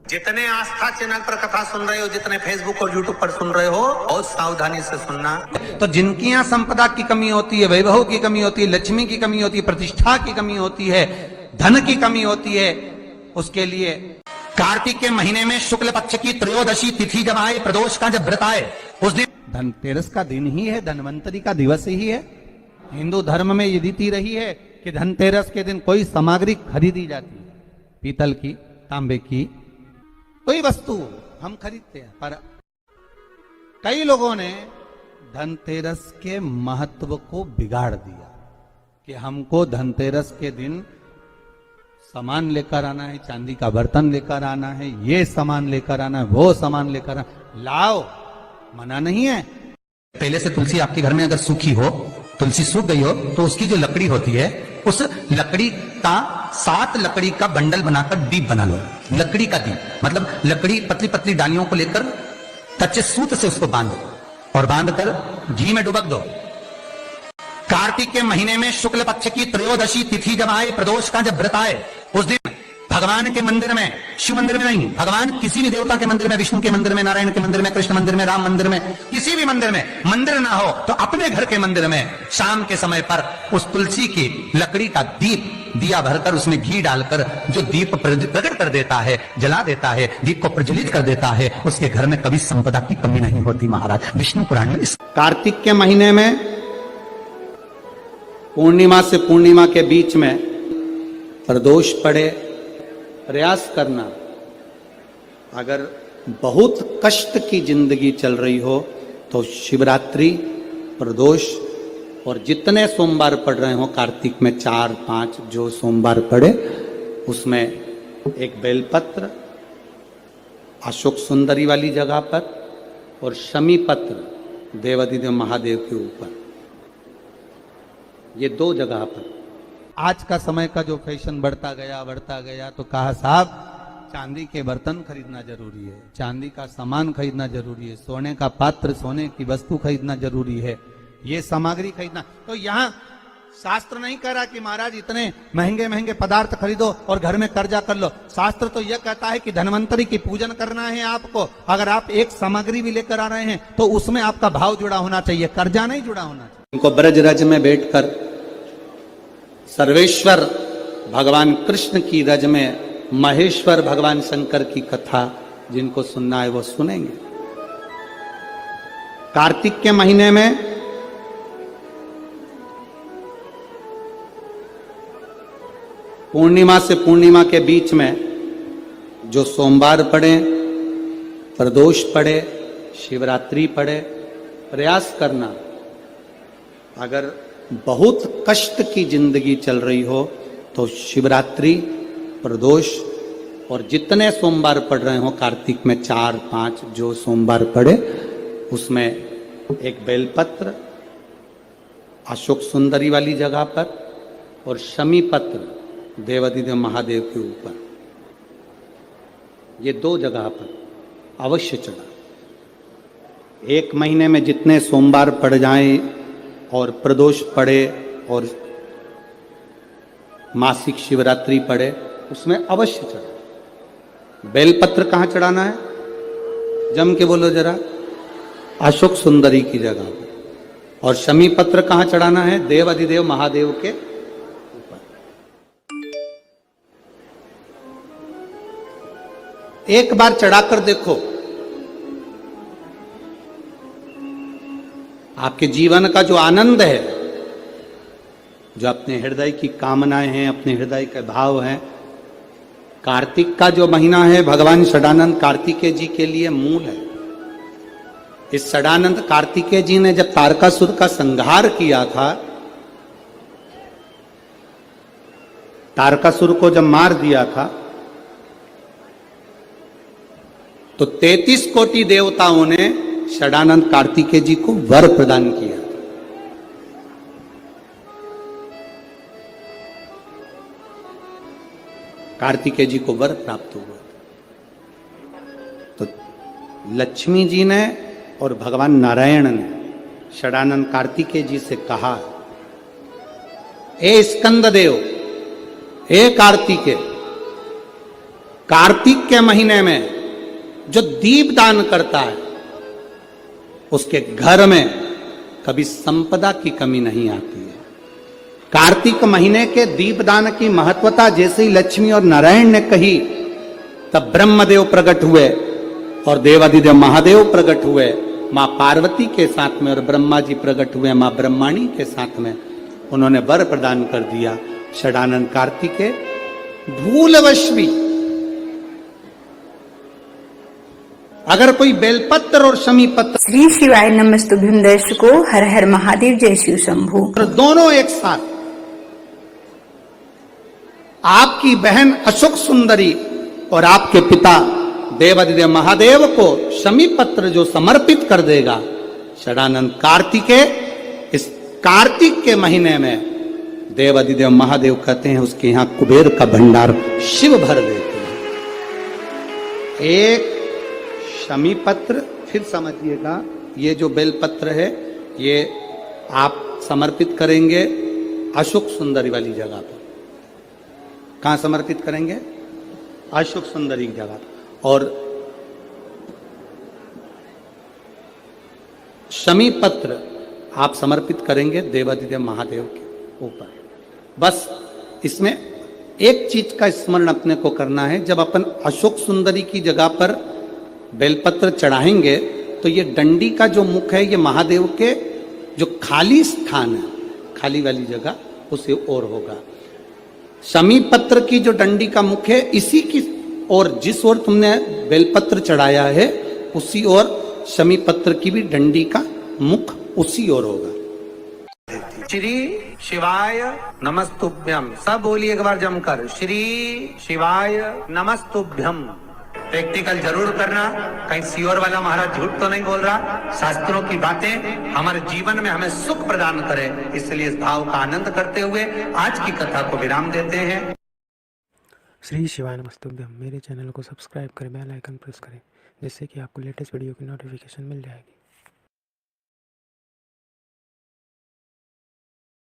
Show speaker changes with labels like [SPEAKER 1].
[SPEAKER 1] जितने आस्था चैनल पर कथा सुन रहे हो, जितने फेसबुक और यूट्यूब पर सुन रहे हो, बहुत सावधानी से सुनना। तो जिनकी यहाँ संपदा की कमी होती है, वैभव की कमी होती है, लक्ष्मी की कमी होती है, प्रतिष्ठा की कमी होती है, धन की कमी होती है, उसके लिए कार्तिक के महीने में शुक्ल पक्ष की त्रयोदशी तिथि जब आए, प्रदोष का जब व्रत आए, उस दिन धनतेरस का दिन ही है, धनवंतरी का दिवस ही है। हिंदू धर्म में ये रीति रही है कि धनतेरस के दिन कोई सामग्री खरीदी जाती है, पीतल की, तांबे की, कोई वस्तु हम खरीदते हैं। पर कई लोगों ने धनतेरस के महत्व को बिगाड़ दिया कि हमको धनतेरस के दिन सामान लेकर आना है, चांदी का बर्तन लेकर आना है, ये सामान लेकर आना है, वो सामान लेकर आना, लाओ, मना नहीं है। पहले से तुलसी आपके घर में अगर सूखी हो, तुलसी सूख गई हो, तो उसकी जो लकड़ी होती है, उस लकड़ी का 7 लकड़ी का बंडल बनाकर दीप बना लो। लकड़ी का दीप मतलब लकड़ी पतली पतली डालियों को लेकर कच्चे सूत से उसको बांधो और बांधकर घी में डुबक दो। कार्तिक के महीने में शुक्ल पक्ष की त्रयोदशी तिथि जब आए, प्रदोष का जब व्रत आए, उस दिन भगवान के मंदिर में, शिव मंदिर में नहीं, भगवान किसी भी देवता के मंदिर में, विष्णु के मंदिर में, नारायण के मंदिर में, कृष्ण मंदिर में, राम मंदिर में, किसी भी मंदिर में, मंदिर ना हो तो अपने घर के मंदिर में शाम के समय पर उस तुलसी की लकड़ी का दीप, दिया भरकर उसमें घी डालकर जो दीप प्रकट कर देता है, जला देता है, दीप को प्रज्वलित कर देता है, उसके घर में कभी संपदा की कमी नहीं होती। महाराज विष्णु पुराण में कार्तिक के महीने में पूर्णिमा से पूर्णिमा के बीच में प्रदोष पड़े, प्रयास करना। अगर बहुत कष्ट की जिंदगी चल रही हो तो शिवरात्रि, प्रदोष और जितने सोमवार पड़ रहे हो कार्तिक में, 4-5 जो सोमवार पड़े, उसमें एक बेलपत्र अशोक सुंदरी वाली जगह पर और शमी पत्र देवाधिदेव महादेव के ऊपर, ये 2 जगह पर। आज का समय का जो फैशन बढ़ता गया तो कहा साहब चांदी के बर्तन खरीदना जरूरी है, चांदी का सामान खरीदना जरूरी है, सोने का पात्र, सोने की वस्तु खरीदना जरूरी है, ये सामग्री खरीदना। तो यहाँ शास्त्र नहीं कह रहा कि महाराज इतने महंगे महंगे पदार्थ खरीदो और घर में कर्जा कर लो। शास्त्र तो यह कहता है कि धनवंतरी की पूजन करना है आपको। अगर आप एक सामग्री भी लेकर आ रहे हैं तो उसमें आपका भाव जुड़ा होना चाहिए, कर्जा नहीं जुड़ा होना चाहिए। इनको ब्रजरज में बैठकर सर्वेश्वर भगवान कृष्ण की रज में महेश्वर भगवान शंकर की कथा जिनको सुनना है वो सुनेंगे। कार्तिक के महीने में पूर्णिमा से पूर्णिमा के बीच में जो सोमवार पड़े, प्रदोष पड़े, शिवरात्रि पड़े, प्रयास करना। अगर बहुत कष्ट की जिंदगी चल रही हो तो शिवरात्रि, प्रदोष और जितने सोमवार पड़ रहे हो कार्तिक में, 4-5 जो सोमवार पड़े, उसमें एक बेलपत्र अशोक सुंदरी वाली जगह पर और शमी पत्र देवाधिदेव महादेव के ऊपर, ये 2 जगह पर अवश्य चढ़ा। 1 महीने में जितने सोमवार पड़ जाएं और प्रदोष पड़े और मासिक शिवरात्रि पड़े, उसमें अवश्य चढ़ा। बेलपत्र कहाँ चढ़ाना है? जम के बोलो जरा। अशोक सुंदरी की जगह पर। और शमी पत्र कहाँ चढ़ाना है? देव अधिदेव महादेव के ऊपर। एक बार चढ़ाकर देखो, आपके जीवन का जो आनंद है, जो अपने हृदय की कामनाएं हैं, अपने हृदय के भाव हैं, कार्तिक का जो महीना है भगवान षडानंद कार्तिकेय जी के लिए मूल है। इस षडानंद कार्तिकेय जी ने जब तारकासुर का संहार किया था, तारकासुर को जब मार दिया था, तो 33 कोटि देवताओं ने षडानंद कार्तिकेय जी को वर प्रदान किया। कार्तिकेय जी को वर प्राप्त हुआ। तो लक्ष्मी जी ने और भगवान नारायण ने षडानंद कार्तिकेय जी से कहा, हे स्कंद देव, हे कार्तिकेय, कार्तिक के महीने में जो दीप दान करता है उसके घर में कभी संपदा की कमी नहीं आती है। कार्तिक महीने के दीपदान की महत्वता जैसे ही लक्ष्मी और नारायण ने कही तब ब्रह्मदेव प्रकट हुए और देवादिदेव महादेव प्रकट हुए मां पार्वती के साथ में, और ब्रह्मा जी प्रकट हुए मां ब्रह्माणी के साथ में। उन्होंने वर प्रदान कर दिया। षडानन कार्तिके भूलवश भी अगर कोई बेलपत्र और शमी पत्र,
[SPEAKER 2] श्री शिवाय नमस्तुभ्यं दर्शकों, हर हर महादेव, जय शिव शंभू।
[SPEAKER 1] दोनों एक साथ आपकी बहन अशोक सुंदरी और आपके पिता देवादिदेव महादेव को शमी पत्र जो समर्पित कर देगा, षडानन कार्तिके, इस कार्तिक के महीने में देवादिदेव महादेव कहते हैं उसके यहां कुबेर का भंडार शिव भर देते हैं। एक शमी पत्र, फिर समझिएगा ये जो बेलपत्र है ये आप समर्पित करेंगे अशोक सुंदरी वाली जगह पर। कहां समर्पित करेंगे? अशोक सुंदरी की जगह। और शमी पत्र आप समर्पित करेंगे देवादिदेव महादेव के ऊपर। बस इसमें एक चीज का स्मरण अपने को करना है, जब अपन अशोक सुंदरी की जगह पर बेलपत्र चढ़ाएंगे तो ये डंडी का जो मुख है ये महादेव के जो खाली स्थान है, खाली वाली जगह उसे ओर होगा। शमी पत्र की जो डंडी का मुख है इसी की और जिस ओर तुमने बेलपत्र चढ़ाया है उसी ओर शमी पत्र की भी डंडी का मुख उसी ओर होगा। श्री शिवाय नमस्तुभ्यम, सब बोलिए एक बार जमकर, श्री शिवाय नमस्तुभ्यम। प्रैक्टिकल जरूर करना, कहीं सियोर वाला महाराज झूठ तो नहीं बोल रहा। शास्त्रों की बातें हमारे जीवन में हमें सुख प्रदान करे, इसलिए इस भाव का आनंद करते हुए आज की कथा को विराम देते हैं।
[SPEAKER 3] श्री शिवाय नमस्तुभ्यम। मेरे चैनल को सब्सक्राइब करें, बेल आइकन प्रेस करें, जिससे कि आपको लेटेस्ट वीडियो की नोटिफिकेशन मिल जाएगी।